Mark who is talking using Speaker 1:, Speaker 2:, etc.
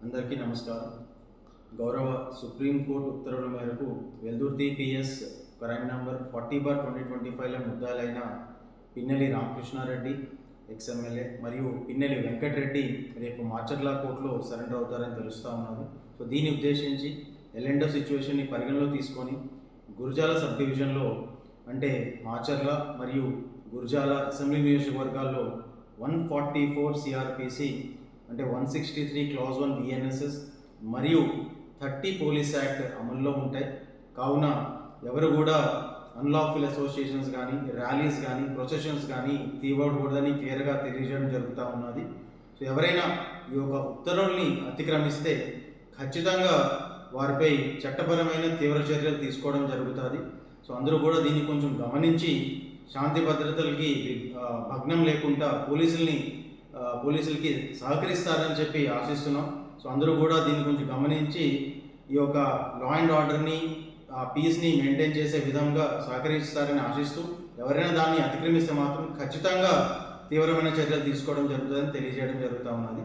Speaker 1: అందరికీ నమస్కారం. గౌరవ సుప్రీంకోర్టు ఉత్తర్వుల మేరకు వెల్దుర్తి పిఎస్ క్రైమ్ నంబర్ 40/2025 ముద్దాలైన పిన్నెలి రామకృష్ణారెడ్డి ఎక్స్ఎమ్మెల్యే మరియు పిన్నెలి వెంకటరెడ్డి రేపు మాచర్ల కోర్టులో సరెండర్ అవుతారని తెలుస్తూ ఉన్నది. సో దీన్ని ఉద్దేశించి ఎల్లెండో సిచ్యువేషన్ని పరిగణలో తీసుకొని గురజాల సబ్ డివిజన్లో అంటే మాచర్ల మరియు గురజాల అసెంబ్లీ నియోజకవర్గాల్లో 144 సిఆర్పిసి అంటే 163 క్లాజ్ 1 బిఎన్ఎస్ఎస్ మరియు 30 పోలీస్ యాక్ట్ అమల్లో ఉంటాయి. కావున ఎవరు కూడా అన్లాఫుల్ అసోసియేషన్స్ కానీ ర్యాలీస్ కానీ ప్రొసెషన్స్ కానీ తీయకూడదని క్లియర్గా తెలియజేయడం జరుగుతూ ఉన్నది. సో ఎవరైనా ఈ యొక్క ఉత్తర్వుల్ని అతిక్రమిస్తే ఖచ్చితంగా వారిపై చట్టపరమైన తీవ్ర చర్యలు తీసుకోవడం జరుగుతుంది. సో అందరూ కూడా దీన్ని కొంచెం గమనించి శాంతి భద్రతలకి భగ్నం లేకుండా పోలీసులకి సహకరిస్తారని చెప్పి ఆశిస్తున్నాం. సో అందరూ కూడా దీన్ని కొంచెం గమనించి ఈ యొక్క లా అండ్ ఆర్డర్ని పీస్ని మెయింటైన్ చేసే విధంగా సహకరిస్తారని ఆశిస్తూ ఎవరైనా దాన్ని అతిక్రమిస్తే మాత్రం ఖచ్చితంగా తీవ్రమైన చర్యలు తీసుకోవడం జరుగుతుందని తెలియజేయడం జరుగుతూ ఉన్నది.